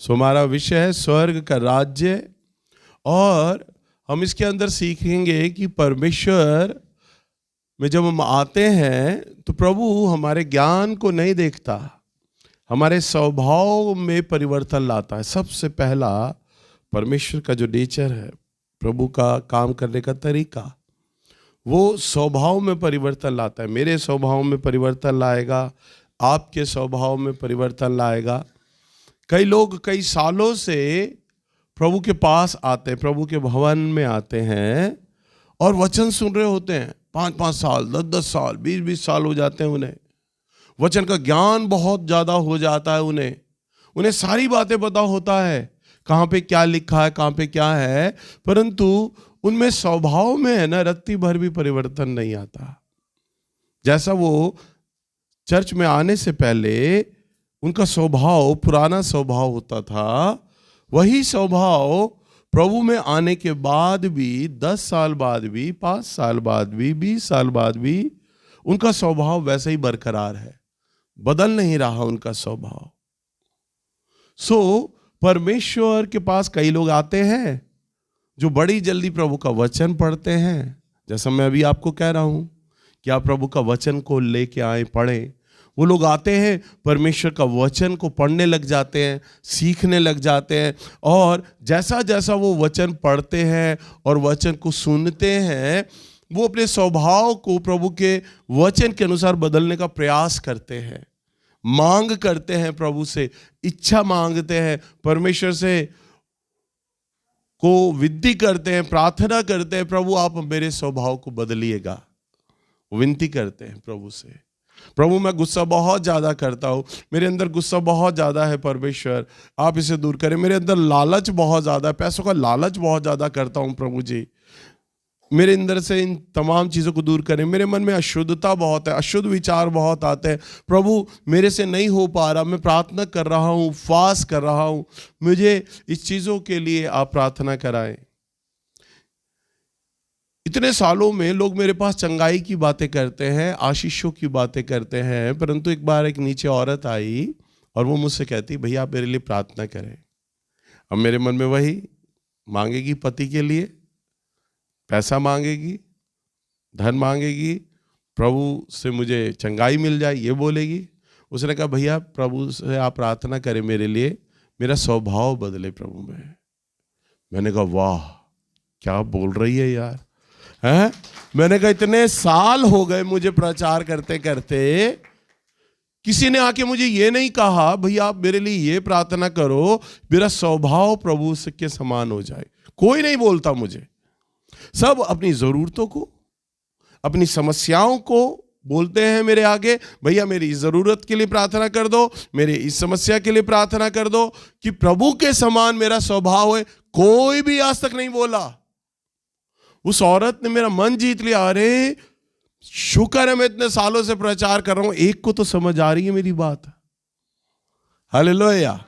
सो हमारा विषय है स्वर्ग का राज्य, और हम इसके अंदर सीखेंगे कि परमेश्वर में जब हम आते हैं तो प्रभु हमारे ज्ञान को नहीं देखता, हमारे स्वभाव में परिवर्तन लाता है। सबसे पहला परमेश्वर का जो नेचर है, प्रभु का काम करने का तरीका, वो स्वभाव में परिवर्तन लाता है। मेरे स्वभाव में परिवर्तन लाएगा, आपके स्वभाव में परिवर्तन लाएगा। कई लोग कई सालों से प्रभु के पास आते हैं, प्रभु के भवन में आते हैं और वचन सुन रहे होते हैं। 5-5 साल, 10-10 साल, 20-20 साल हो जाते हैं उन्हें। वचन का ज्ञान बहुत ज़्यादा हो जाता है उन्हें सारी बातें पता होता है, कहाँ पे क्या लिखा है, कहाँ पे क्या है, परंतु उनमें स्वभाव में है ना रत्ती भर भी परिवर्तन नहीं आता। जैसा वो चर्च में आने से पहले उनका स्वभाव, पुराना स्वभाव होता था, वही स्वभाव प्रभु में आने के बाद भी, 10 साल बाद भी, 5 साल बाद भी, 20 साल बाद भी उनका स्वभाव वैसा ही बरकरार है, बदल नहीं रहा उनका स्वभाव। सो परमेश्वर के पास कई लोग आते हैं जो बड़ी जल्दी प्रभु का वचन पढ़ते हैं। जैसा मैं अभी आपको कह रहा हूं कि आप प्रभु का वचन को लेके आए, पढ़ें। वो लोग आते हैं, परमेश्वर का वचन को पढ़ने लग जाते हैं, सीखने लग जाते हैं, और जैसा जैसा वो वचन पढ़ते हैं और वचन को सुनते हैं, वो अपने स्वभाव को प्रभु के वचन के अनुसार बदलने का प्रयास करते हैं, मांग करते हैं, प्रभु से इच्छा मांगते हैं, परमेश्वर से को विनती करते हैं, प्रार्थना करते हैं, प्रभु आप मेरे स्वभाव को बदलिएगा। विनती करते हैं प्रभु से, प्रभु मैं गुस्सा बहुत ज़्यादा करता हूँ, मेरे अंदर गुस्सा बहुत ज़्यादा है, परमेश्वर आप इसे दूर करें। मेरे अंदर लालच बहुत ज़्यादा है, पैसों का लालच बहुत ज़्यादा करता हूँ, प्रभु जी मेरे अंदर से इन तमाम चीज़ों को दूर करें। मेरे मन में अशुद्धता बहुत है, अशुद्ध विचार बहुत आते हैं, प्रभु मेरे से नहीं हो पा रहा, मैं प्रार्थना कर रहा हूँ, उपवास कर रहा हूँ, मुझे इस चीज़ों के लिए आप प्रार्थना कराएं। इतने सालों में लोग मेरे पास चंगाई की बातें करते हैं, आशीषों की बातें करते हैं, परंतु एक बार एक नीचे औरत आई और वो मुझसे कहती, भैया आप मेरे लिए प्रार्थना करें। अब मेरे मन में वही मांगेगी, पति के लिए पैसा मांगेगी, धन मांगेगी, प्रभु से मुझे चंगाई मिल जाए ये बोलेगी। उसने कहा भैया प्रभु से आप प्रार्थना करें मेरे लिए, मेरा स्वभाव बदले प्रभु में। मैंने कहा वाह क्या बोल रही है यार, हैं? मैंने कहा इतने साल हो गए मुझे प्रचार करते करते, किसी ने आके मुझे ये नहीं कहा भैया आप मेरे लिए ये प्रार्थना करो मेरा स्वभाव प्रभु के समान हो जाए। कोई नहीं बोलता मुझे, सब अपनी जरूरतों को, अपनी समस्याओं को बोलते हैं मेरे आगे, भैया मेरी इस जरूरत के लिए प्रार्थना कर दो, मेरे इस समस्या के लिए प्रार्थना कर दो कि प्रभु के समान मेरा स्वभाव है। कोई भी आज तक नहीं बोला। उस औरत ने मेरा मन जीत लिया। अरे शुक्र है मैं इतने सालों से प्रचार कर रहा हूं, एक को तो समझ आ रही है मेरी बात। हालेलुया।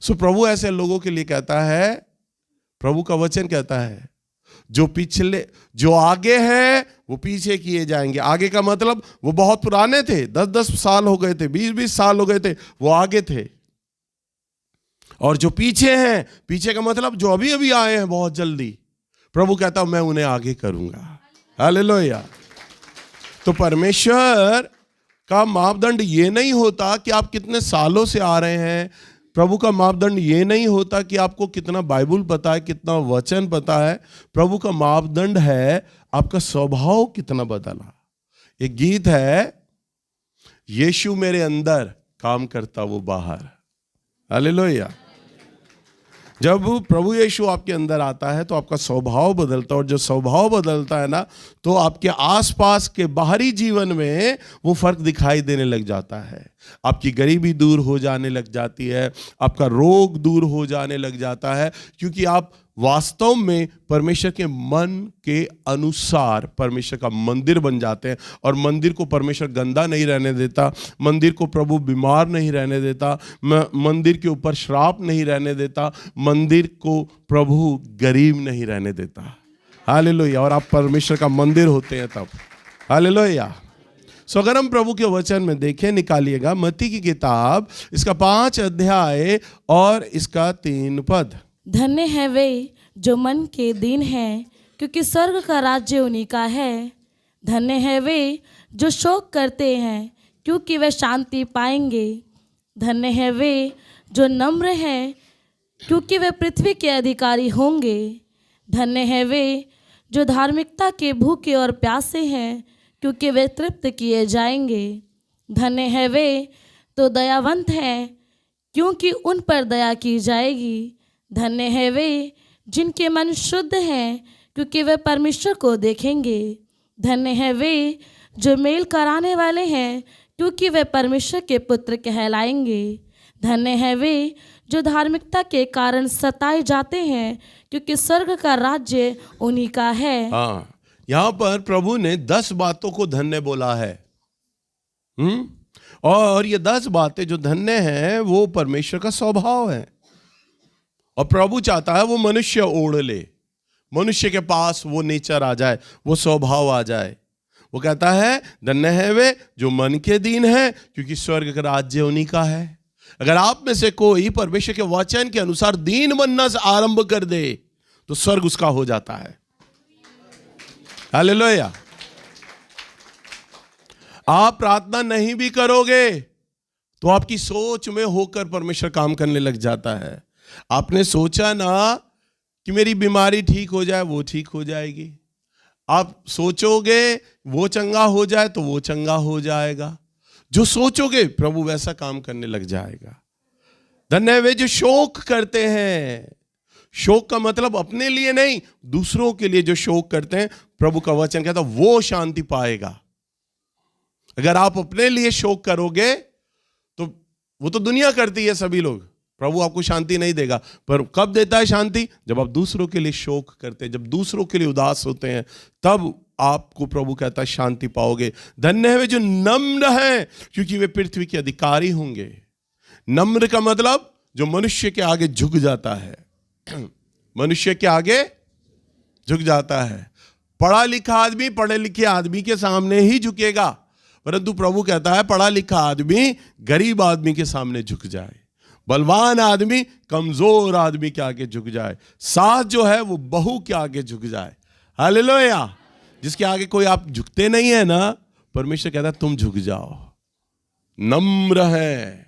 सो प्रभु ऐसे लोगों के लिए कहता है, प्रभु का वचन कहता है जो आगे है वो पीछे किए जाएंगे। आगे का मतलब वो बहुत पुराने थे, 10-10 साल हो गए थे, 20-20 साल हो गए थे, वो आगे थे। और जो पीछे हैं, पीछे का मतलब जो अभी अभी आए हैं बहुत जल्दी, प्रभु कहता हूं मैं उन्हें आगे करूंगा। हालेलुया। तो परमेश्वर का मापदंड ये नहीं होता कि आप कितने सालों से आ रहे हैं, प्रभु का मापदंड ये नहीं होता कि आपको कितना बाइबल पता है, कितना वचन पता है। प्रभु का मापदंड है आपका स्वभाव कितना बदला। एक गीत है, यीशु मेरे अंदर काम करता वो बाहर। हालेलुया। जब प्रभु यीशु आपके अंदर आता है तो आपका स्वभाव बदलता है, और जो स्वभाव बदलता है ना तो आपके आसपास के बाहरी जीवन में वो फर्क दिखाई देने लग जाता है। आपकी गरीबी दूर हो जाने लग जाती है, आपका रोग दूर हो जाने लग जाता है, क्योंकि आप वास्तव में परमेश्वर के मन के अनुसार परमेश्वर का मंदिर बन जाते हैं। और मंदिर को परमेश्वर गंदा नहीं रहने देता, मंदिर को प्रभु बीमार नहीं रहने देता, मंदिर के ऊपर श्राप नहीं रहने देता, मंदिर को प्रभु गरीब नहीं रहने देता। हालेलुया। और आप परमेश्वर का मंदिर होते हैं तब। हालेलुया। सो अगर हम प्रभु के वचन में देखें, निकालिएगा मत्ती की किताब, इसका 5 अध्याय और इसका 3 पद। धन्य है वे जो मन के दीन हैं, क्योंकि स्वर्ग का राज्य उन्हीं का है। धन्य है वे जो शोक करते हैं, क्योंकि वे शांति पाएंगे। धन्य है वे जो नम्र हैं, क्योंकि वे पृथ्वी के अधिकारी होंगे। धन्य है वे जो धार्मिकता के भूखे और प्यासे हैं, क्योंकि वे तृप्त किए जाएंगे। धन्य है वे तो दयावंत हैं, क्योंकि उन पर दया की जाएगी। धन्य है वे जिनके मन शुद्ध हैं, क्योंकि वे परमेश्वर को देखेंगे। धन्य है वे जो मेल कराने वाले हैं, क्योंकि वे परमेश्वर के पुत्र कहलाएंगे। धन्य है वे जो धार्मिकता के कारण सताए जाते हैं, क्योंकि स्वर्ग का राज्य उन्हीं का है। हाँ, यहाँ पर प्रभु ने 10 बातों को धन्य बोला है। और ये 10 बातें जो धन्य हैं वो परमेश्वर का स्वभाव है, और प्रभु चाहता है वो मनुष्य ओढ़ ले, मनुष्य के पास वो नेचर आ जाए, वो स्वभाव आ जाए। वो कहता है धन्य है वे जो मन के दीन है, क्योंकि स्वर्ग का राज्य उन्हीं का है। अगर आप में से कोई परमेश्वर के वचन के अनुसार दीन बनना से आरंभ कर दे तो स्वर्ग उसका हो जाता है। हालेलुया। आप प्रार्थना नहीं भी करोगे तो आपकी सोच में होकर परमेश्वर काम करने लग जाता है। आपने सोचा ना कि मेरी बीमारी ठीक हो जाए, वो ठीक हो जाएगी। आप सोचोगे वो चंगा हो जाए तो वो चंगा हो जाएगा। जो सोचोगे प्रभु वैसा काम करने लग जाएगा। धन्य है वे जो शोक करते हैं। शोक का मतलब अपने लिए नहीं, दूसरों के लिए जो शोक करते हैं, प्रभु का वचन कहता है वो शांति पाएगा। अगर आप अपने लिए शोक करोगे तो वो तो दुनिया करती है, सभी लोग, प्रभु आपको शांति नहीं देगा। पर कब देता है शांति? जब आप दूसरों के लिए शोक करते हैं, जब दूसरों के लिए उदास होते हैं, तब आपको प्रभु कहता है शांति पाओगे। धन्य है वे जो नम्र हैं, क्योंकि वे पृथ्वी के अधिकारी होंगे। नम्र का मतलब जो मनुष्य के आगे झुक जाता है। मनुष्य के आगे झुक जाता है। पढ़ा लिखा आदमी पढ़े लिखे आदमी के सामने ही झुकेगा, परंतु प्रभु कहता है पढ़ा लिखा आदमी गरीब आदमी के सामने झुक जाए, बलवान आदमी कमजोर आदमी के आगे झुक जाए, सास जो है वो बहू के आगे झुक जाए। हालेलुया। जिसके आगे कोई आप झुकते नहीं है ना, परमेश्वर कहता है तुम झुक जाओ। नम्र है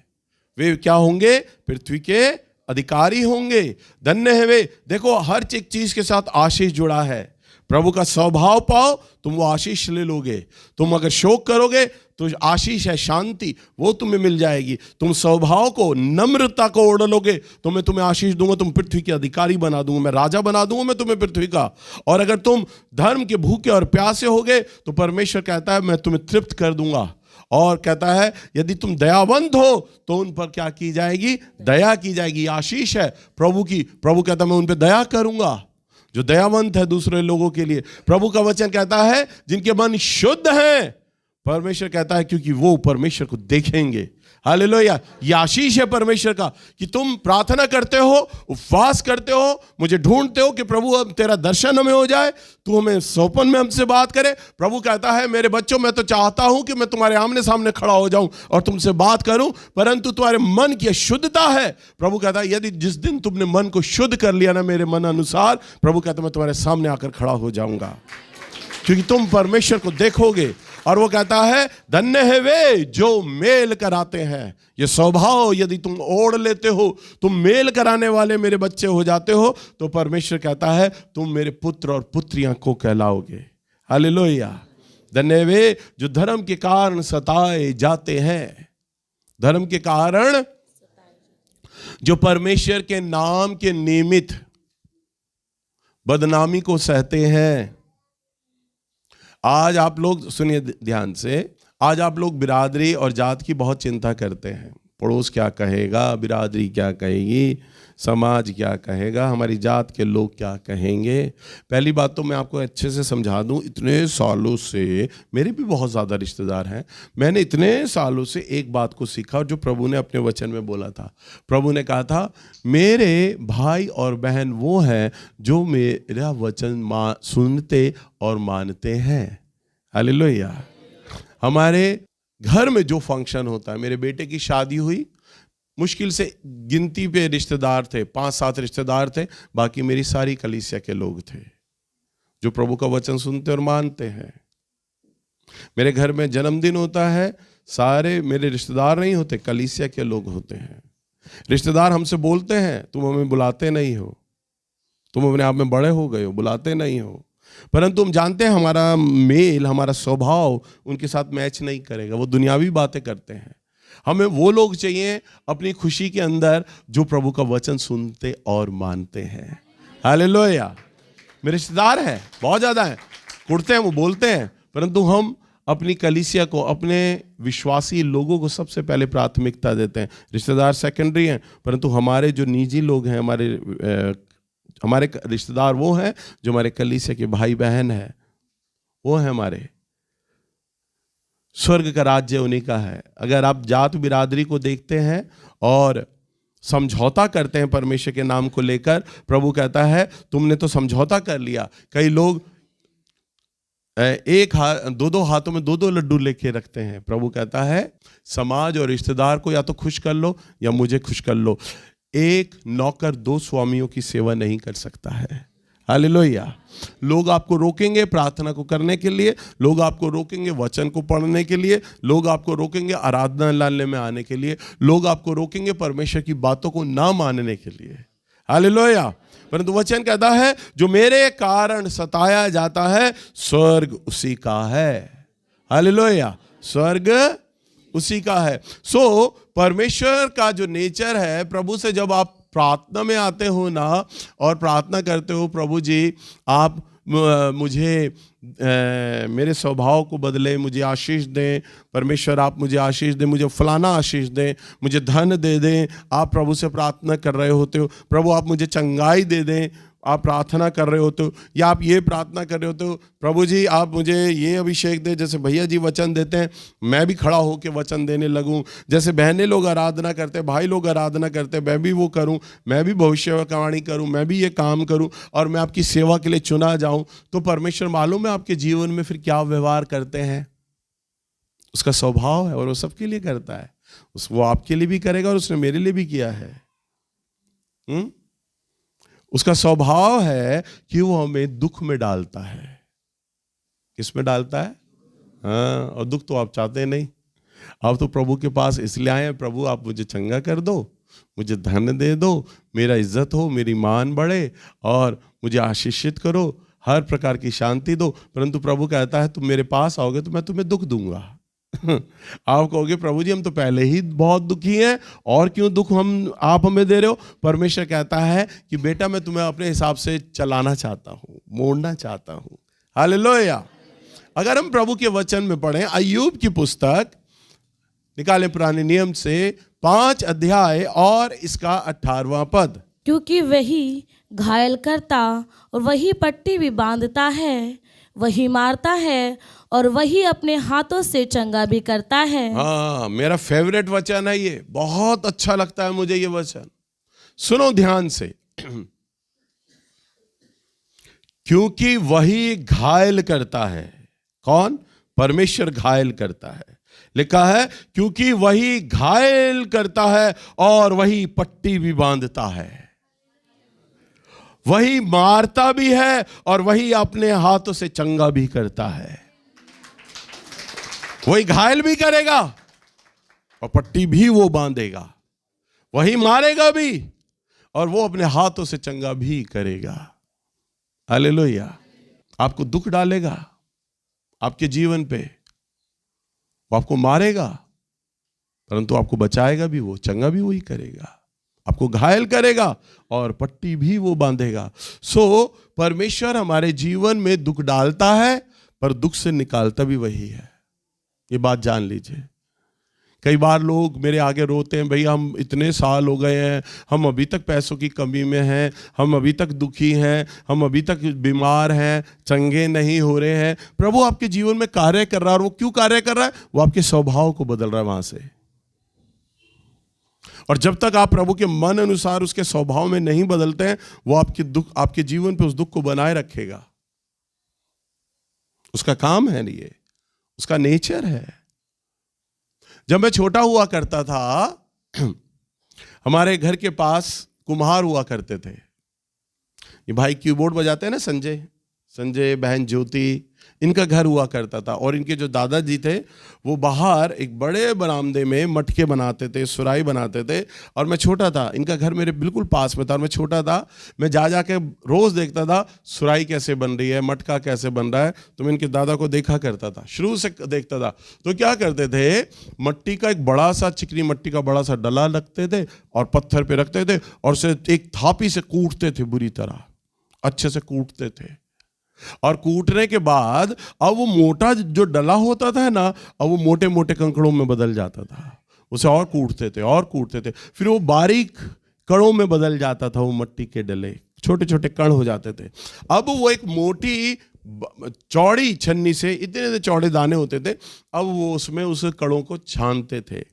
वे क्या होंगे? पृथ्वी के अधिकारी होंगे। धन्य है वे, देखो हर एक चीज के साथ आशीष जुड़ा है। प्रभु का स्वभाव पाओ, तुम वो आशीष ले लोगे। तुम अगर शोक करोगे तो आशीष है, शांति, वो तुम्हें मिल जाएगी। तुम स्वभाव को, नम्रता को ओढ़ लोगे तो मैं तुम्हें आशीष दूंगा, तुम पृथ्वी के अधिकारी बना दूंगा, मैं राजा बना दूंगा मैं तुम्हें पृथ्वी का। और अगर तुम धर्म के भूखे और प्यासे होगे तो परमेश्वर कहता है मैं तुम्हें तृप्त कर दूंगा। और कहता है यदि तुम दयावंत हो तो उन पर क्या की जाएगी? दया की जाएगी। आशीष है प्रभु की। प्रभु कहता है मैं उन पर दया करूंगा जो दयावंत है दूसरे लोगों के लिए। प्रभु का वचन कहता है जिनके मन शुद्ध हैं, परमेश्वर कहता है क्योंकि वो परमेश्वर को देखेंगे। हालेलुया। ये आशीष है परमेश्वर का कि तुम प्रार्थना करते हो, उपवास करते हो, मुझे ढूंढते हो कि प्रभु अब तेरा दर्शन हमें हो जाए, तू हमें सौपन में हमसे बात करे। प्रभु कहता है मेरे बच्चों मैं तो चाहता हूं कि मैं तुम्हारे आमने सामने खड़ा हो जाऊं और तुमसे बात करूं, परंतु तुम्हारे मन की शुद्धता है। प्रभु कहता है यदि जिस दिन तुमने मन को शुद्ध कर लिया ना मेरे मन अनुसार, प्रभु कहता है मैं तुम्हारे सामने आकर खड़ा हो जाऊंगा, क्योंकि तुम परमेश्वर को देखोगे। और वो कहता है धन्य है वे जो मेल कराते हैं। ये स्वभाव यदि तुम ओढ़ लेते हो, तुम मेल कराने वाले मेरे बच्चे हो जाते हो, तो परमेश्वर कहता है तुम मेरे पुत्र और पुत्रियां को कहलाओगे। हालेलुया। धन्य वे जो धर्म के कारण सताए जाते हैं। धर्म के कारण जो परमेश्वर के नाम के निमित्त बदनामी को सहते हैं। आज आप लोग सुनिए ध्यान से, आज आप लोग बिरादरी और जात की बहुत चिंता करते हैं। पड़ोस क्या कहेगा, बिरादरी क्या कहेगी, समाज क्या कहेगा, हमारी जात के लोग क्या कहेंगे। पहली बात तो मैं आपको अच्छे से समझा दूं, इतने सालों से मेरे भी बहुत ज़्यादा रिश्तेदार हैं, मैंने इतने सालों से एक बात को सीखा और जो प्रभु ने अपने वचन में बोला था। प्रभु ने कहा था मेरे भाई और बहन वो हैं जो मेरा वचन सुनते और मानते हैं। हालेलुया। हमारे घर में जो फंक्शन होता है, मेरे बेटे की शादी हुई, मुश्किल से गिनती पे रिश्तेदार थे, 5-7 रिश्तेदार थे, बाकी मेरी सारी कलीसिया के लोग थे जो प्रभु का वचन सुनते और मानते हैं। मेरे घर में जन्मदिन होता है, सारे मेरे रिश्तेदार नहीं होते, कलीसिया के लोग होते हैं। रिश्तेदार हमसे बोलते हैं तुम हमें बुलाते नहीं हो, तुम अपने आप में बड़े हो गए हो, बुलाते नहीं हो, परंतु हम जानते हैं हमारा मेल, हमारा स्वभाव उनके साथ मैच नहीं करेगा, वो दुनियावी बातें करते हैं। हमें वो लोग चाहिए अपनी खुशी के अंदर जो प्रभु का वचन सुनते और मानते हैं। हालेलुया। मेरे रिश्तेदार हैं, बहुत ज़्यादा हैं, कुड़ते हैं, वो बोलते हैं, परंतु हम अपनी कलीसिया को, अपने विश्वासी लोगों को सबसे पहले प्राथमिकता देते हैं। रिश्तेदार सेकेंडरी हैं, परंतु हमारे जो निजी लोग हैं, हमारे रिश्तेदार वो हैं जो हमारे कलीसिया के भाई बहन हैं, वो हैं हमारे। स्वर्ग का राज्य उन्हीं का है। अगर आप जात बिरादरी को देखते हैं और समझौता करते हैं परमेश्वर के नाम को लेकर, प्रभु कहता है तुमने तो समझौता कर लिया। कई लोग दो हाथों में 2 लड्डू लेके रखते हैं। प्रभु कहता है समाज और रिश्तेदार को या तो खुश कर लो या मुझे खुश कर लो। एक नौकर 2 स्वामियों की सेवा नहीं कर सकता है। हालेलुया। लोग आपको रोकेंगे प्रार्थना को करने के लिए, लोग आपको रोकेंगे वचन को पढ़ने के लिए, लोग आपको रोकेंगे आराधना लाने में आने के लिए, लोग आपको रोकेंगे परमेश्वर की बातों को ना मानने के लिए। हालेलुया। परंतु वचन कहता है जो मेरे कारण सताया जाता है स्वर्ग उसी का है। हालेलुया। स्वर्ग उसी का है। सो परमेश्वर का जो नेचर है, प्रभु से जब आप प्रार्थना में आते हो ना और प्रार्थना करते हो, प्रभु जी आप मुझे मेरे स्वभाव को बदले, मुझे आशीष दें, परमेश्वर आप मुझे आशीष दें, मुझे फलाना आशीष दें, मुझे धन दे दें। आप प्रभु से प्रार्थना कर रहे होते हो, प्रभु आप मुझे चंगाई दे दें, आप प्रार्थना कर रहे होते हो, या आप ये प्रार्थना कर रहे होते हो प्रभु जी आप मुझे ये अभिषेक दे, जैसे भैया जी वचन देते हैं मैं भी खड़ा होकर वचन देने लगूं, जैसे बहनें लोग आराधना करते हैं, भाई लोग आराधना करते हैं, मैं भी वो करूं, मैं भी भविष्यवाणी करूं, मैं भी ये काम करूं और मैं आपकी सेवा के लिए चुना जाऊं। तो परमेश्वर मालूम है आपके जीवन में फिर क्या व्यवहार करते हैं, उसका स्वभाव है और वो सबके लिए करता है। वो आपके लिए भी करेगा और उसने मेरे लिए भी किया है। उसका स्वभाव है कि वो हमें दुख में डालता है। किस में डालता है? हाँ, और दुख तो आप चाहते नहीं। आप तो प्रभु के पास इसलिए आए हैं, प्रभु आप मुझे चंगा कर दो, मुझे धन दे दो, मेरा इज्जत हो, मेरी मान बढ़े और मुझे आशीषित करो, हर प्रकार की शांति दो। परंतु प्रभु कहता है तुम मेरे पास आओगे तो मैं तुम्हें दुख दूंगा। आप कहोगे प्रभु जी हम तो पहले ही बहुत दुखी हैं और क्यों दुख आप हमें दे रहे हो। परमेश्वर कहता है कि बेटा मैं तुम्हें अपने हिसाब से चलाना चाहता हूँ, मोड़ना चाहता हूँ। हालेलुया। अगर हम प्रभु के वचन में पढ़ें, अय्यूब की पुस्तक निकालें पुराने नियम से 5 अध्याय और इसका 18वां पद। क्योंकि वही घायल करता और वही पट्टी भी बांधता है, वही मारता है और वही अपने हाथों से चंगा भी करता है। हाँ, मेरा फेवरेट वचन है ये, बहुत अच्छा लगता है मुझे ये वचन। सुनो ध्यान से। क्योंकि वही घायल करता है। कौन? परमेश्वर घायल करता है। लिखा है क्योंकि वही घायल करता है और वही पट्टी भी बांधता है, वही मारता भी है और वही अपने हाथों से चंगा भी करता है। वही घायल भी करेगा और पट्टी भी वो बांधेगा, वही मारेगा भी और वो अपने हाथों से चंगा भी करेगा। हालेलुया। आपको दुख डालेगा आपके जीवन पे, वो आपको मारेगा परंतु आपको बचाएगा भी वो, चंगा भी वही करेगा, आपको घायल करेगा और पट्टी भी वो बांधेगा। सो परमेश्वर हमारे जीवन में दुख डालता है पर दुख से निकालता भी वही है। ये बात जान लीजिए। कई बार लोग मेरे आगे रोते हैं, भैया हम इतने साल हो गए हैं, हम अभी तक पैसों की कमी में हैं, हम अभी तक दुखी हैं, हम अभी तक बीमार हैं, चंगे नहीं हो रहे हैं। प्रभु आपके जीवन में कार्य कर रहा है और वो क्यों कार्य कर रहा है? वो आपके स्वभाव को बदल रहा है वहां से। और जब तक आप प्रभु के मन अनुसार उसके स्वभाव में नहीं बदलते हैं, वो आपके जीवन पे उस दुख को बनाए रखेगा। उसका काम है नहीं ये, उसका नेचर है। जब मैं छोटा हुआ करता था, हमारे घर के पास कुम्हार हुआ करते थे। ये भाई कीबोर्ड बजाते हैं ना, संजय, बहन ज्योति, इनका घर हुआ करता था। और इनके जो दादाजी थे वो बाहर एक बड़े बरामदे में मटके बनाते थे, सुराही बनाते थे। और मैं छोटा था, इनका घर मेरे बिल्कुल पास में था, और मैं छोटा था, मैं जा के रोज़ देखता था सुराही कैसे बन रही है, मटका कैसे बन रहा है। तो मैं इनके दादा को देखा करता था, शुरू से देखता था। तो क्या करते थे, मट्टी का एक बड़ा सा, चिकनी मट्टी का बड़ा सा डला रखते थे और पत्थर पे रखते थे और उसे एक थापी से कूटते थे, बुरी तरह अच्छे से कूटते थे। और कूटने के बाद अब वो मोटा जो डला होता था ना, अब वो मोटे मोटे कंकड़ों में बदल जाता था। उसे और कूटते थे, फिर वो बारीक कणों में बदल जाता था। वो मट्टी के डले छोटे छोटे कण हो जाते थे। अब वो एक मोटी चौड़ी छन्नी से, इतने चौड़े दाने होते थे, अब वो उसमें उस कणों को छानते थे।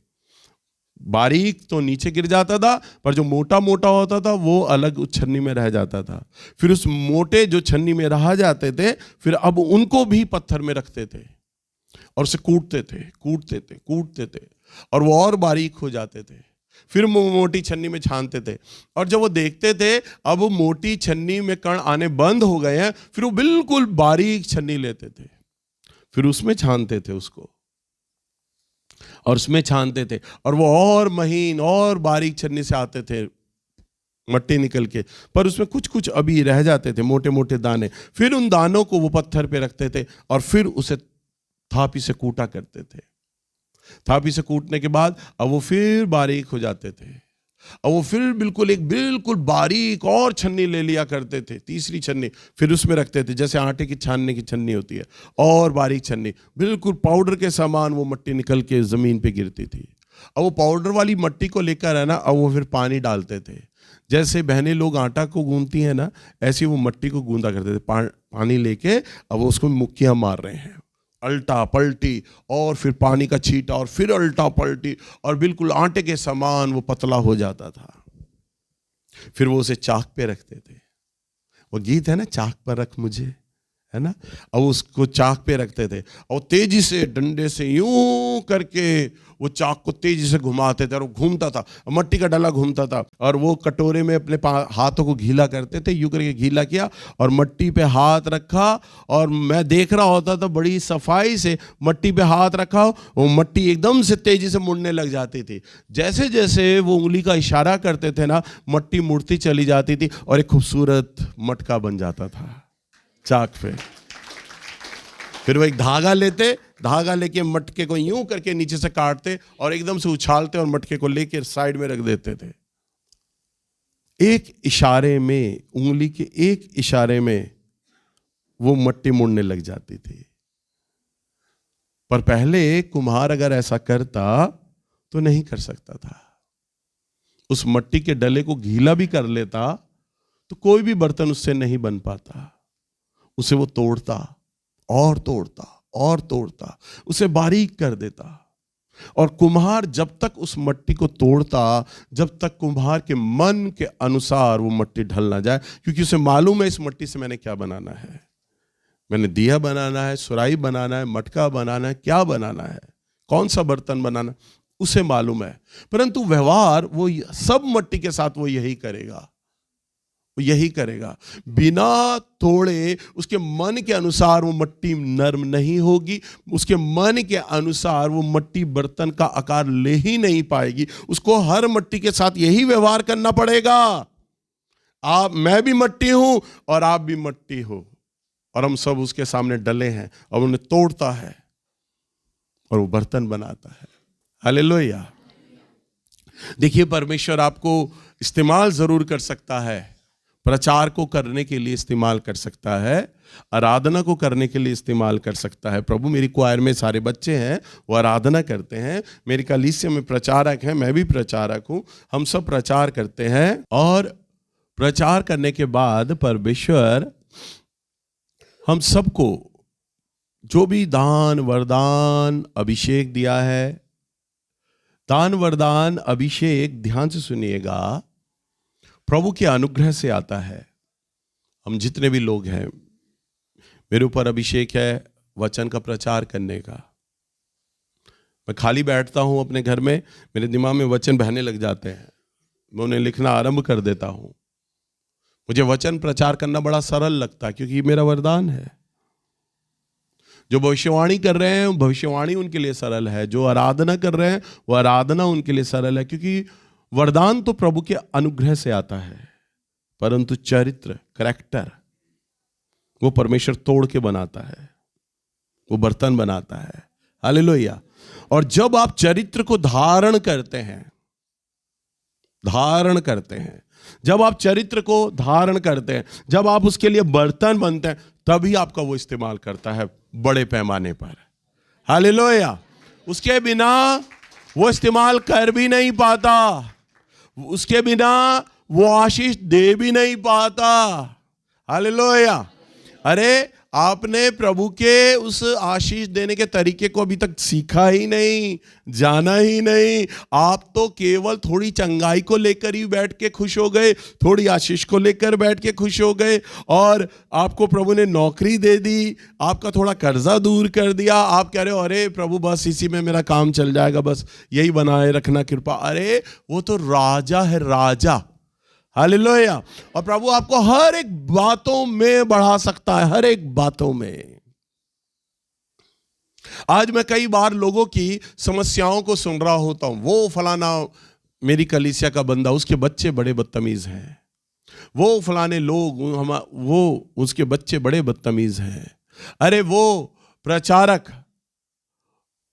बारीक तो नीचे गिर जाता था, पर जो मोटा मोटा होता था वो अलग उस छन्नी में रह जाता था। फिर उस मोटे जो छन्नी में रह जाते थे, फिर अब उनको भी पत्थर में रखते थे और उसे कूटते थे और वो और बारीक हो जाते थे। फिर वो मोटी छन्नी में छानते थे, और जब वो देखते थे अब वो मोटी छन्नी में कण आने बंद हो गए हैं, फिर वो बिल्कुल बारीक छन्नी लेते थे, फिर उसमें छानते थे उसको, और उसमें छानते थे, और वो और महीन और बारीक छन्नी से आते थे मट्टी निकल के, पर उसमें कुछ कुछ अभी रह जाते थे, मोटे मोटे दाने। फिर उन दानों को वो पत्थर पे रखते थे और फिर उसे थापी से कूटा करते थे। थापी से कूटने के बाद अब वो फिर बारीक हो जाते थे, और वो फिर बिल्कुल बारीक और छन्नी ले लिया करते थे, तीसरी छन्नी फिर उसमें रखते थे, जैसे आटे की छानने की छन्नी होती है, और बारीक छन्नी, बिल्कुल पाउडर के समान वो मट्टी निकल के ज़मीन पे गिरती थी। अब वो पाउडर वाली मट्टी को लेकर है ना, अब वो फिर पानी डालते थे। जैसे बहनें लोग आटा को गूंथती हैं ना, ऐसी वो मट्टी को गूंदा करते थे। पानी लेके अब वो उसको मुक्कियाँ मार रहे हैं, अल्टा पलटी, और फिर पानी का छींटा, और फिर अल्टा पलटी, और बिल्कुल आटे के समान वो पतला हो जाता था। फिर वो उसे चाक पे रखते थे। वो गीत है ना, चाक पर रख मुझे, है ना। अब उसको चाक पे रखते थे और तेजी से डंडे से यूं करके वो चाक को तेजी से घुमाते थे, और वो घूमता था, मट्टी का डला घूमता था, और वो कटोरे में अपने हाथों को गीला करते थे। यूं करके गीला किया और मट्टी पे हाथ रखा, और मैं देख रहा होता था बड़ी सफाई से, मट्टी पे हाथ रखा, वो मट्टी एकदम से तेजी से मुड़ने लग जाती थी। जैसे जैसे वो उंगली का इशारा करते थे ना, मट्टी मुड़ती चली जाती थी और एक खूबसूरत मटका बन जाता था चाक पे। फिर वो एक धागा लेके मटके को यूं करके नीचे से काटते और एकदम से उछालते और मटके को लेके साइड में रख देते थे। एक इशारे में, उंगली के एक इशारे में वो मट्टी मुड़ने लग जाती थी। पर पहले कुम्हार अगर ऐसा करता तो नहीं कर सकता था। उस मट्टी के डले को गीला भी कर लेता तो कोई भी बर्तन उससे नहीं बन पाता। उसे वो तोड़ता और तोड़ता, उसे बारीक कर देता। और कुम्हार जब तक उस मट्टी को तोड़ता, जब तक कुम्हार के मन के अनुसार वो मट्टी ढल ना जाए, क्योंकि उसे मालूम है इस मट्टी से मैंने क्या बनाना है। मैंने दिया बनाना है, सुराही बनाना है, मटका बनाना है, क्या बनाना है, कौन सा बर्तन बनाना, उसे मालूम है। परंतु व्यवहार वो सब मट्टी के साथ वो यही करेगा, बिना तोड़े। उसके मन के अनुसार वो मट्टी नर्म नहीं होगी, उसके मन के अनुसार वो मट्टी बर्तन का आकार ले ही नहीं पाएगी। उसको हर मट्टी के साथ यही व्यवहार करना पड़ेगा। मैं भी मट्टी हूं और आप भी मट्टी हो, और हम सब उसके सामने डले हैं, और उन्हें तोड़ता है और वो बर्तन बनाता है। हालेलुया। देखिए, परमेश्वर आपको इस्तेमाल जरूर कर सकता है, प्रचार को करने के लिए इस्तेमाल कर सकता है, आराधना को करने के लिए इस्तेमाल कर सकता है। प्रभु, मेरी क्वायर में सारे बच्चे हैं, वो आराधना करते हैं, मेरी कलीसिया में प्रचारक हैं, मैं भी प्रचारक हूँ, हम सब प्रचार करते हैं। और प्रचार करने के बाद परमेश्वर हम सबको जो भी दान वरदान अभिषेक दिया है, दान वरदान अभिषेक, ध्यान से सुनिएगा, प्रभु के अनुग्रह से आता है। हम जितने भी लोग हैं, मेरे ऊपर अभिषेक है वचन का प्रचार करने का, मैं खाली बैठता हूँ अपने घर में, मेरे दिमाग में वचन बहने लग जाते हैं, मैं उन्हें लिखना आरंभ कर देता हूँ। मुझे वचन प्रचार करना बड़ा सरल लगता है क्योंकि ये मेरा वरदान है। जो भविष्यवाणी कर रहे हैं भविष्यवाणी उनके लिए सरल है, जो आराधना कर रहे हैं वो आराधना उनके लिए सरल है, क्योंकि वरदान तो प्रभु के अनुग्रह से आता है, परंतु चरित्र, करैक्टर वो परमेश्वर तोड़ के बनाता है, वो बर्तन बनाता है। हालेलुया। और जब आप चरित्र को धारण करते हैं, जब आप चरित्र को धारण करते हैं, जब आप उसके लिए बर्तन बनते हैं, तभी आपका वो इस्तेमाल करता है बड़े पैमाने पर। हालेलुया। उसके बिना वो इस्तेमाल कर भी नहीं पाता, उसके बिना वो आशीष दे भी नहीं पाता। हालेलुया। अरे आपने प्रभु के उस आशीष देने के तरीके को अभी तक सीखा ही नहीं, जाना ही नहीं। आप तो केवल थोड़ी चंगाई को लेकर ही बैठ के खुश हो गए, थोड़ी आशीष को लेकर बैठ के खुश हो गए, और आपको प्रभु ने नौकरी दे दी, आपका थोड़ा कर्जा दूर कर दिया। आप कह रहे हो अरे प्रभु बस इसी में मेरा काम चल जाएगा, बस यही बनाए रखना कृपा। अरे वो तो राजा है, राजा। हालेलुया। और प्रभु आपको हर एक बातों में बढ़ा सकता है, हर एक बातों में। आज मैं कई बार लोगों की समस्याओं को सुन रहा होता हूं, वो फलाना मेरी कलीसिया का बंदा, उसके बच्चे बड़े बदतमीज हैं, वो फलाने लोग, वो उसके बच्चे बड़े बदतमीज हैं, अरे वो प्रचारक,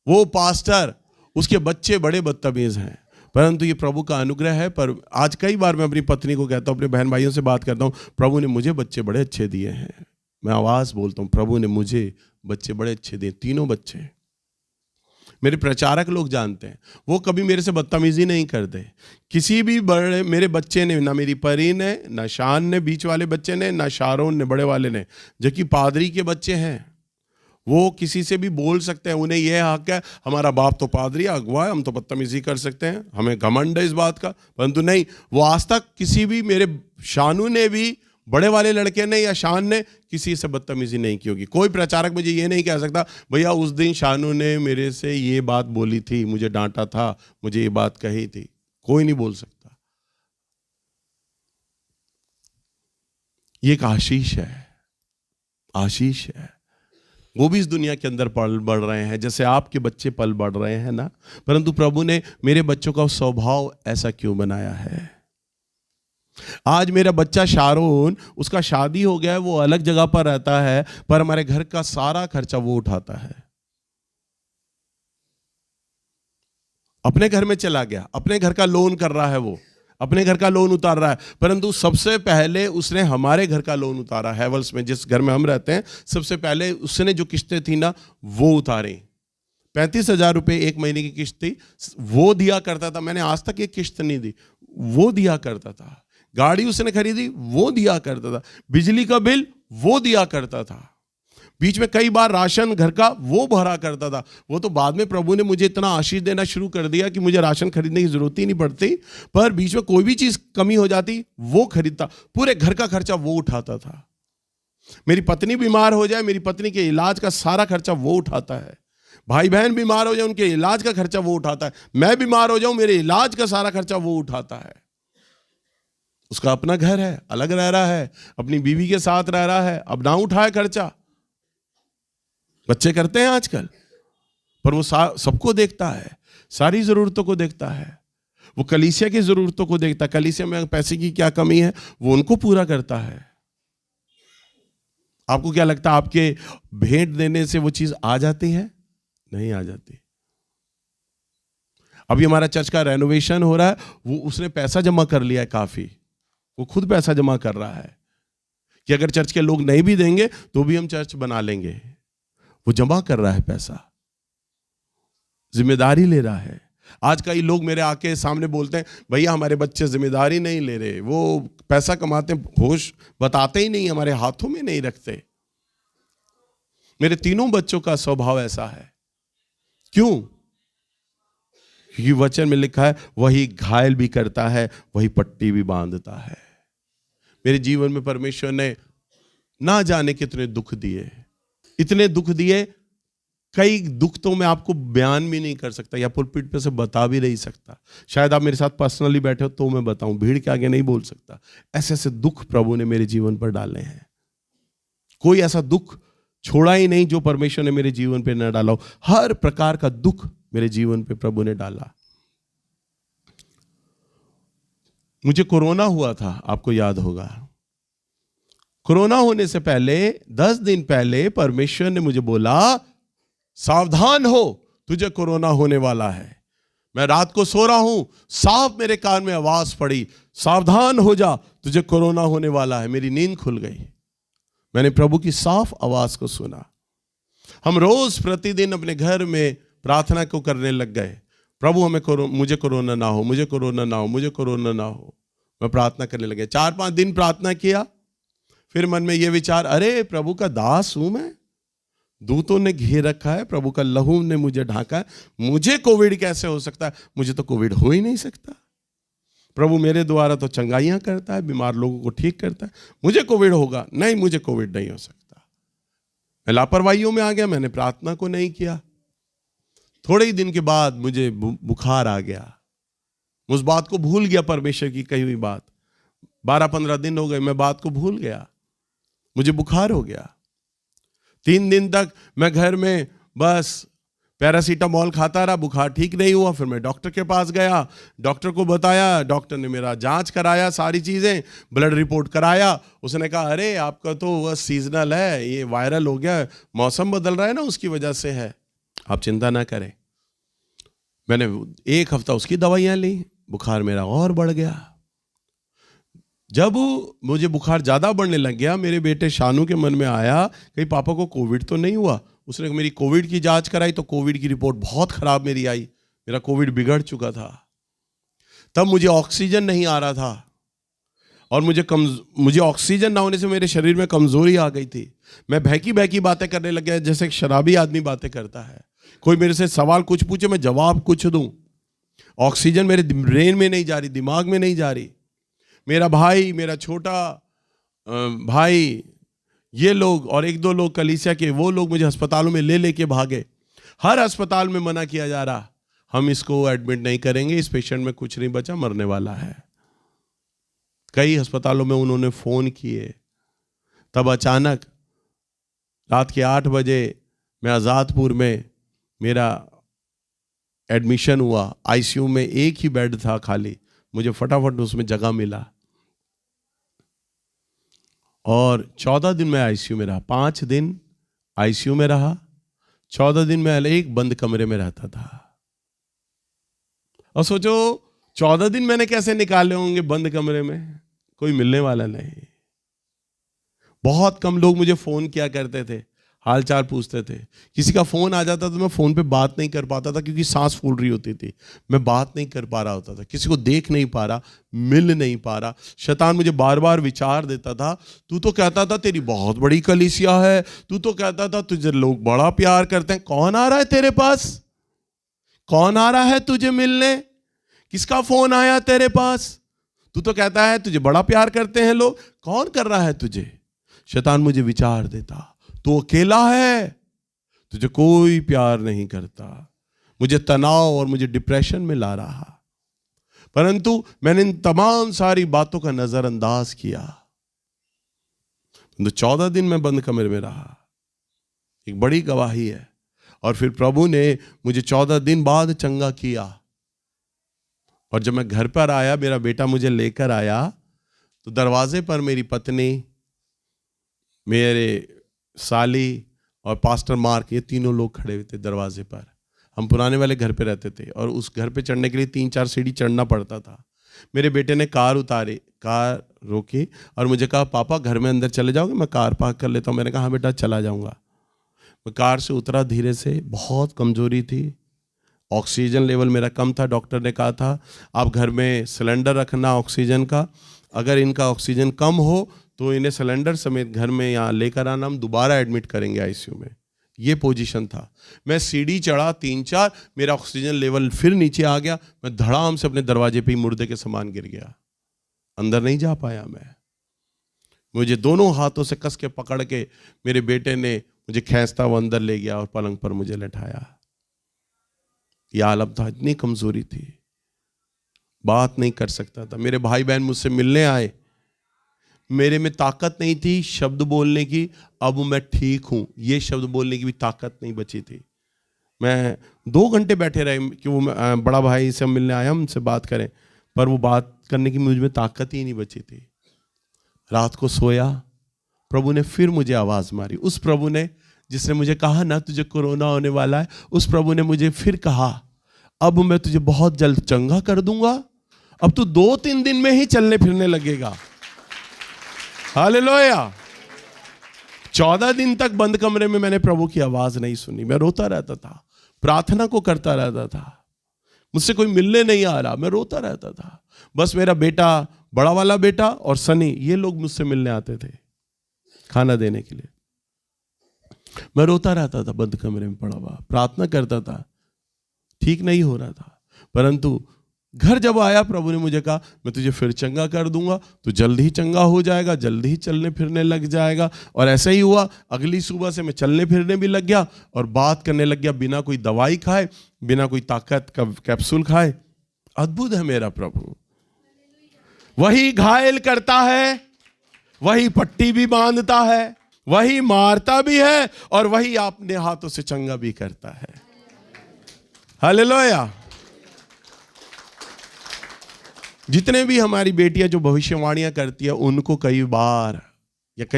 वो पास्टर, उसके बच्चे बड़े बदतमीज हैं। परंतु ये प्रभु का अनुग्रह है। पर आज कई बार मैं अपनी पत्नी को कहता हूँ, अपने बहन भाइयों से बात करता हूँ, प्रभु ने मुझे बच्चे बड़े अच्छे दिए हैं। मैं आवाज़ बोलता हूँ, प्रभु ने मुझे बच्चे बड़े अच्छे दिए, तीनों बच्चे। मेरे प्रचारक लोग जानते हैं, वो कभी मेरे से बदतमीजी नहीं करते। किसी भी बड़े मेरे बच्चे ने, ना मेरी परी ने, ना शान ने बीच वाले बच्चे ने, ना शारोन ने बड़े वाले ने, जो कि पादरी के बच्चे हैं, वो किसी से भी बोल सकते हैं। उन्हें यह हक है, हमारा बाप तो पादरी अगुवा है, हम तो बदतमीजी कर सकते हैं, हमें घमंड है इस बात का। परंतु नहीं, वो आज तक किसी भी, मेरे शानू ने भी, बड़े वाले लड़के ने या शान ने किसी से बदतमीजी नहीं की होगी। कोई प्रचारक मुझे ये नहीं कह सकता भैया उस दिन शानू ने मेरे से ये बात बोली थी, मुझे डांटा था, मुझे ये बात कही थी। कोई नहीं बोल सकता। ये एक आशीष है, आशीष है। वो भी इस दुनिया के अंदर पल बढ़ रहे हैं जैसे आपके बच्चे पल बढ़ रहे हैं ना। परंतु प्रभु ने मेरे बच्चों का स्वभाव ऐसा क्यों बनाया है? आज मेरा बच्चा शारोन, उसका शादी हो गया है, वो अलग जगह पर रहता है, पर हमारे घर का सारा खर्चा वो उठाता है। अपने घर में चला गया, अपने घर का लोन कर रहा है, वो अपने घर का लोन उतार रहा है, परंतु सबसे पहले उसने हमारे घर का लोन उतारा। हेवल्स में, जिस घर में हम रहते हैं, सबसे पहले उसने जो किस्तें थी ना वो उतारी। 35,000 रुपये एक महीने की किस्त थी, वो दिया करता था। मैंने आज तक एक किस्त नहीं दी, वो दिया करता था। गाड़ी उसने खरीदी, वो दिया करता था। बिजली का बिल वो दिया करता था। बीच में कई बार राशन घर का वो भरा करता था। वो तो बाद में प्रभु ने मुझे इतना आशीष देना शुरू कर दिया कि मुझे राशन खरीदने की जरूरत ही नहीं पड़ती, पर बीच में कोई भी चीज कमी हो जाती वो खरीदता। पूरे घर का खर्चा वो उठाता था। मेरी पत्नी बीमार हो जाए, मेरी पत्नी के इलाज का सारा खर्चा वो उठाता है। भाई बहन बीमार हो जाए, उनके इलाज का खर्चा वो उठाता है। मैं बीमार हो जाऊं, मेरे इलाज का सारा खर्चा वो उठाता है। उसका अपना घर है, अलग रह रहा है, अपनी बीवी के साथ रह रहा है, अब ना उठाए खर्चा। बच्चे करते हैं आजकल, पर वो सबको देखता है, सारी जरूरतों को देखता है। वो कलीसिया की जरूरतों को देखता है। कलीसिया में पैसे की क्या कमी है वो उनको पूरा करता है। आपको क्या लगता है आपके भेंट देने से वो चीज आ जाती है? नहीं आ जाती। अभी हमारा चर्च का रेनोवेशन हो रहा है, वो उसने पैसा जमा कर लिया है काफी, वो खुद पैसा जमा कर रहा है कि अगर चर्च के लोग नहीं भी देंगे तो भी हम चर्च बना लेंगे। वो जमा कर रहा है पैसा, जिम्मेदारी ले रहा है। आज कई लोग मेरे आके सामने बोलते हैं भैया हमारे बच्चे जिम्मेदारी नहीं ले रहे, वो पैसा कमाते होश बताते ही नहीं, हमारे हाथों में नहीं रखते। मेरे तीनों बच्चों का स्वभाव ऐसा है। क्यों? क्योंकि वचन में लिखा है वही घायल भी करता है, वही पट्टी भी बांधता है। मेरे जीवन में परमेश्वर ने ना जाने कितने दुख दिए, इतने दुख दिए कई दुख तो मैं आपको बयान भी नहीं कर सकता या पुलपिट पे से बता भी नहीं सकता। शायद आप मेरे साथ पर्सनली बैठे हो तो मैं बताऊं, भीड़ के आगे नहीं बोल सकता। ऐसे ऐसे दुख प्रभु ने मेरे जीवन पर डाले हैं। कोई ऐसा दुख छोड़ा ही नहीं जो परमेश्वर ने मेरे जीवन पे न डाला हो। हर प्रकार का दुख मेरे जीवन पे प्रभु ने डाला। मुझे कोरोना हुआ था, आपको याद होगा। कोरोना होने से पहले 10 दिन पहले परमेश्वर ने मुझे बोला, सावधान हो, तुझे कोरोना होने वाला है। मैं रात को सो रहा हूं, साफ मेरे कान में आवाज पड़ी, सावधान हो जा, तुझे कोरोना होने वाला है। मेरी नींद खुल गई। मैंने प्रभु की साफ आवाज को सुना। हम रोज प्रतिदिन अपने घर में प्रार्थना को करने लग गए, प्रभु मुझे कोरोना ना हो, मुझे कोरोना ना हो, मुझे कोरोना ना हो। मैं प्रार्थना करने लगे। 4-5 दिन प्रार्थना किया। फिर मन में यह विचार, अरे प्रभु का दास हूं मैं, दूतों ने घेर रखा है, प्रभु का लहू ने मुझे ढाका है, मुझे कोविड कैसे हो सकता है? मुझे तो कोविड हो ही नहीं सकता। प्रभु मेरे द्वारा तो चंगाइयां करता है, बीमार लोगों को ठीक करता है, मुझे कोविड होगा नहीं, मुझे कोविड नहीं हो सकता। मैं लापरवाहियों में आ गया, मैंने प्रार्थना को नहीं किया। थोड़े ही दिन के बाद मुझे बुखार आ गया। उस बात को भूल गया, परमेश्वर की कही हुई बात। 12-15 दिन हो गए, मैं बात को भूल गया। मुझे बुखार हो गया। 3 दिन तक मैं घर में बस पैरासीटामोल खाता रहा, बुखार ठीक नहीं हुआ। फिर मैं डॉक्टर के पास गया, डॉक्टर को बताया, डॉक्टर ने मेरा जांच कराया, सारी चीज़ें, ब्लड रिपोर्ट कराया। उसने कहा, अरे आपका तो वह सीजनल है, ये वायरल हो गया, मौसम बदल रहा है ना, उसकी वजह से है, आप चिंता ना करें। मैंने 1 हफ्ता उसकी दवाइयाँ ली, बुखार मेरा और बढ़ गया। जब मुझे बुखार ज़्यादा बढ़ने लग गया, मेरे बेटे शानू के मन में आया, कहीं पापा को कोविड तो नहीं हुआ। उसने मेरी कोविड की जांच कराई तो कोविड की रिपोर्ट बहुत खराब मेरी आई, मेरा कोविड बिगड़ चुका था। तब मुझे ऑक्सीजन नहीं आ रहा था और मुझे ऑक्सीजन ना होने से मेरे शरीर में कमजोरी आ गई थी। मैं बहकी बातें करने लग गया, जैसे एक शराबी आदमी बातें करता है। कोई मेरे से सवाल कुछ पूछे, मैं जवाब कुछ दूं। ऑक्सीजन मेरे ब्रेन में नहीं जा रही, दिमाग में नहीं जा रही। मेरा भाई, मेरा छोटा भाई, ये लोग और 1-2 लोग कलीसिया के, वो लोग मुझे अस्पतालों में ले लेके भागे। हर अस्पताल में मना किया जा रहा, हम इसको एडमिट नहीं करेंगे, इस पेशेंट में कुछ नहीं बचा, मरने वाला है। कई अस्पतालों में उन्होंने फोन किए। तब अचानक रात के 8 बजे मैं आज़ादपुर में, मेरा एडमिशन हुआ। आईसीयू में एक ही बेड था खाली, मुझे फटाफट उसमें जगह मिला और 14 दिन मैं आईसीयू में रहा। 5 दिन आईसीयू में रहा, 14 दिन मैं एक बंद कमरे में रहता था। और सोचो 14 दिन मैंने कैसे निकाले होंगे बंद कमरे में, कोई मिलने वाला नहीं। बहुत कम लोग मुझे फोन किया करते थे, हाल चाल पूछते थे। किसी का फोन आ जाता तो मैं फोन पे बात नहीं कर पाता था, क्योंकि सांस फूल रही होती थी, मैं बात नहीं कर पा रहा होता था, किसी को देख नहीं पा रहा, मिल नहीं पा रहा। शैतान मुझे बार बार विचार देता था, तू तो कहता था तेरी बहुत बड़ी कलीसिया है, तू तो कहता था तुझे लोग बड़ा प्यार करते हैं, कौन आ रहा है तेरे पास? कौन आ रहा है तुझे मिलने? किसका फोन आया तेरे पास? तू तो कहता है तुझे बड़ा प्यार करते हैं लोग, कौन कर रहा है तुझे? शैतान मुझे विचार देता, तू अकेला है, तुझे कोई प्यार नहीं करता। मुझे तनाव और मुझे डिप्रेशन में ला रहा। परंतु मैंने इन तमाम सारी बातों का नजरअंदाज किया। तो 14 दिन मैं बंद कमरे में रहा, एक बड़ी गवाही है। और फिर प्रभु ने मुझे 14 दिन बाद चंगा किया। और जब मैं घर पर आया, मेरा बेटा मुझे लेकर आया, तो दरवाजे पर मेरी पत्नी, मेरे साली और पास्टर मार्क, ये तीनों लोग खड़े हुए थे दरवाजे पर। हम पुराने वाले घर पे रहते थे और उस घर पे चढ़ने के लिए 3-4 सीढ़ी चढ़ना पड़ता था। मेरे बेटे ने कार रोकी और मुझे कहा, पापा घर में अंदर चले जाओगे, मैं कार पार्क कर लेता हूँ। मैंने कहा हाँ बेटा चला जाऊँगा। मैं कार से उतरा धीरे से, बहुत कमज़ोरी थी, ऑक्सीजन लेवल मेरा कम था। डॉक्टर ने कहा था आप घर में सिलेंडर रखना ऑक्सीजन का, अगर इनका ऑक्सीजन कम हो तो इन्हें सिलेंडर समेत घर में यहाँ लेकर आना, हम दोबारा एडमिट करेंगे आईसीयू में। ये पोजीशन था। मैं सीढ़ी चढ़ा 3-4, मेरा ऑक्सीजन लेवल फिर नीचे आ गया। मैं धड़ाम से अपने दरवाजे पे ही मुर्दे के समान गिर गया, अंदर नहीं जा पाया मैं। मुझे दोनों हाथों से कस के पकड़ के मेरे बेटे ने मुझे खींचता वो अंदर ले गया और पलंग पर मुझे लेटाया। यह आलम था, इतनी कमजोरी थी, बात नहीं कर सकता था। मेरे भाई बहन मुझसे मिलने आए, मेरे में ताकत नहीं थी शब्द बोलने की, अब मैं ठीक हूं ये शब्द बोलने की भी ताकत नहीं बची थी। मैं 2 घंटे बैठे रहे कि वो बड़ा भाई से मिलने आया, हमसे बात करें, पर वो बात करने की मुझ में ताकत ही नहीं बची थी। रात को सोया, प्रभु ने फिर मुझे आवाज मारी। उस प्रभु ने जिसने मुझे कहा ना तुझे कोरोना होने वाला है, उस प्रभु ने मुझे फिर कहा अब मैं तुझे बहुत जल्द चंगा कर दूंगा, अब तू 2-3 दिन में ही चलने फिरने लगेगा। हालेलुया। 14 दिन तक बंद कमरे में मैंने प्रभु की आवाज नहीं सुनी। मैं रोता रहता था, प्रार्थना को करता रहता था, मुझसे कोई मिलने नहीं आ रहा, मैं रोता रहता था। बस मेरा बेटा, बड़ा वाला बेटा और सनी, ये लोग मुझसे मिलने आते थे खाना देने के लिए। मैं रोता रहता था, बंद कमरे में पड़ा हुआ प्रार्थना करता था, ठीक नहीं हो रहा था। परंतु घर जब आया, प्रभु ने मुझे कहा मैं तुझे फिर चंगा कर दूंगा, तू जल्द ही चंगा हो जाएगा, जल्द ही चलने फिरने लग जाएगा। और ऐसा ही हुआ। अगली सुबह से मैं चलने फिरने भी लग गया और बात करने लग गया, बिना कोई दवाई खाए, बिना कोई ताकत का कैप्सूल खाए। अद्भुत है मेरा प्रभु। वही घायल करता है, वही पट्टी भी बांधता है, वही मारता भी है और वही अपने हाथों से चंगा भी करता है। हालेलुया। जितने भी हमारी बेटियां जो भविष्यवाणियां करती है, उनको कई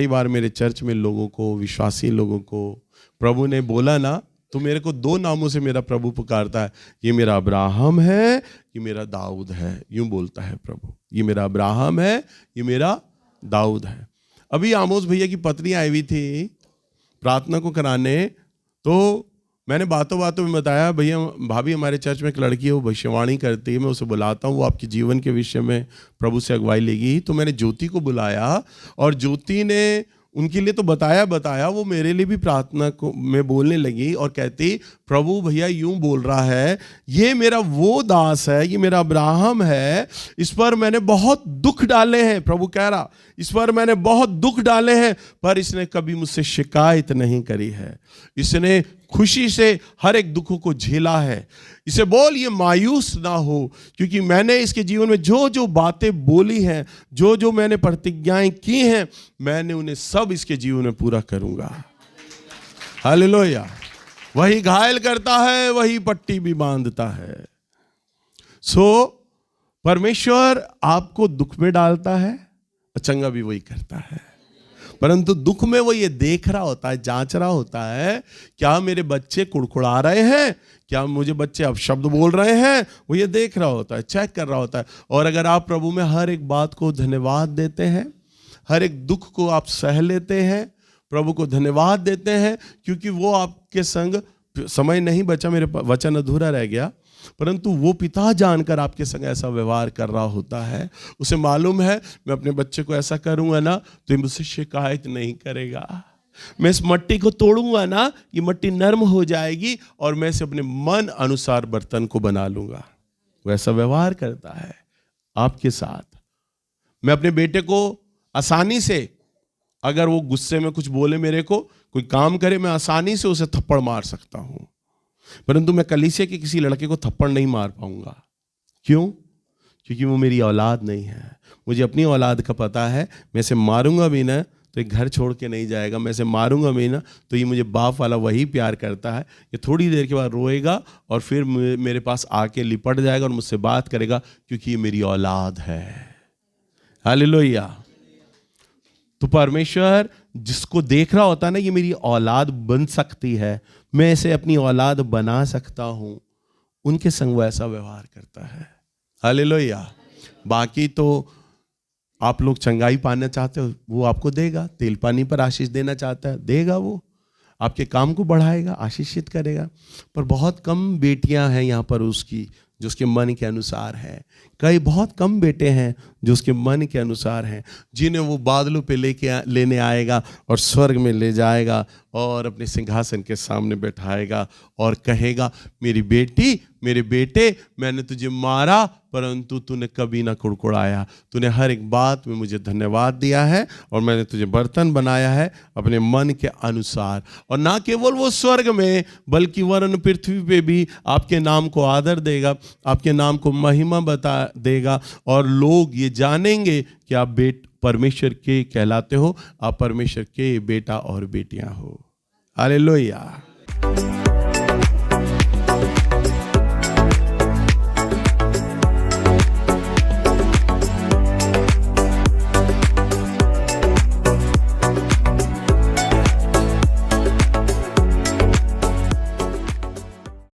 बार मेरे चर्च में लोगों को, विश्वासी लोगों को प्रभु ने बोला ना, तो मेरे को 2 नामों से मेरा प्रभु पुकारता है, ये मेरा अब्राहम है, ये मेरा दाऊद है। यूं बोलता है प्रभु, ये मेरा अब्राहम है, ये मेरा दाऊद है। अभी आमोस भैया की पत्नी आई हुई थी प्रार्थना को कराने, तो मैंने बातों बातों में बताया, भैया भाभी हमारे चर्च में एक लड़की है, वो भविष्यवाणी करती है, मैं उसे बुलाता हूँ, वो आपके जीवन के विषय में प्रभु से अगुवाई लेगी। तो मैंने ज्योति को बुलाया और ज्योति ने उनके लिए तो बताया, वो मेरे लिए भी प्रार्थना को में बोलने लगी और कहती, प्रभु भैया यूं बोल रहा है, ये मेरा वो दास है, ये मेरा अब्राहम है, इस पर मैंने बहुत दुख डाले हैं। प्रभु कह रहा, इस पर मैंने बहुत दुख डाले हैं, पर इसने कभी मुझसे शिकायत नहीं करी है, इसने खुशी से हर एक दुखों को झेला है। इसे बोल ये मायूस ना हो, क्योंकि मैंने इसके जीवन में जो जो बातें बोली हैं, जो जो मैंने प्रतिज्ञाएं की हैं, मैंने उन्हें सब इसके जीवन में पूरा करूंगा। हालेलुया। वही घायल करता है, वही पट्टी भी बांधता है। परमेश्वर आपको दुख में डालता है, चंगा भी वही करता है। परंतु दुख में वो ये देख रहा होता है, जांच रहा होता है, क्या मेरे बच्चे कुड़कुड़ा रहे हैं, क्या मुझे बच्चे अपशब्द बोल रहे हैं, वो ये देख रहा होता है, चेक कर रहा होता है। और अगर आप प्रभु में हर एक बात को धन्यवाद देते हैं, हर एक दुख को आप सह लेते हैं, प्रभु को धन्यवाद देते हैं, क्योंकि वो आपके संग, समय नहीं बचा, मेरे वचन अधूरा रह गया, परंतु वो पिता जानकर आपके संग ऐसा व्यवहार कर रहा होता है। उसे मालूम है मैं अपने बच्चे को ऐसा करूंगा ना तो ये मुझसे शिकायत नहीं करेगा, मैं इस मट्टी को तोड़ूंगा ना, ये मट्टी नर्म हो जाएगी और मैं इसे अपने मन अनुसार बर्तन को बना लूंगा। वो ऐसा व्यवहार करता है आपके साथ। मैं अपने बेटे को आसानी से, अगर वो गुस्से में कुछ बोले, मेरे को कोई काम करे, मैं आसानी से उसे थप्पड़ मार सकता हूं, परंतु मैं कलीसिया के किसी लड़के को थप्पड़ नहीं मार पाऊंगा। क्यों? क्योंकि वो मेरी औलाद नहीं है। मुझे अपनी औलाद का पता है, मैं इसे मारूंगा भी ना तो ये घर छोड़ के नहीं जाएगा, मैं इसे मारूंगा भी ना तो ये मुझे बाप वाला वही प्यार करता है। ये थोड़ी देर के बाद रोएगा और फिर मेरे पास आके लिपट जाएगा और मुझसे बात करेगा, क्योंकि ये मेरी औलाद है। हालेलुया। तो परमेश्वर जिसको देख रहा होता है ना, ये मेरी औलाद बन सकती है, मैं इसे अपनी औलाद बना सकता हूं, उनके संग वो ऐसा व्यवहार करता है। हालेलुया। बाकी तो आप लोग चंगाई पाना चाहते हो, वो आपको देगा। तेल पानी पर आशीष देना चाहता है, देगा। वो आपके काम को बढ़ाएगा, आशीषित करेगा। पर बहुत कम बेटियां हैं यहाँ पर उसकी जो उसके मन के अनुसार है। कई बहुत कम बेटे हैं जो उसके मन के अनुसार हैं, जिन्हें वो बादलों पे लेने आएगा और स्वर्ग में ले जाएगा और अपने सिंहासन के सामने बैठाएगा और कहेगा, मेरी बेटी मेरे बेटे, मैंने तुझे मारा परंतु तूने कभी ना कुड़कुड़ाया, तूने हर एक बात में मुझे धन्यवाद दिया है और मैंने तुझे बर्तन बनाया है अपने मन के अनुसार। और ना केवल वो स्वर्ग में बल्कि वरन पृथ्वी पे भी आपके नाम को आदर देगा, आपके नाम को महिमा बता देगा और लोग ये जानेंगे कि आप परमेश्वर के कहलाते हो, आप परमेश्वर के बेटा और बेटियां हो। हालेलुया।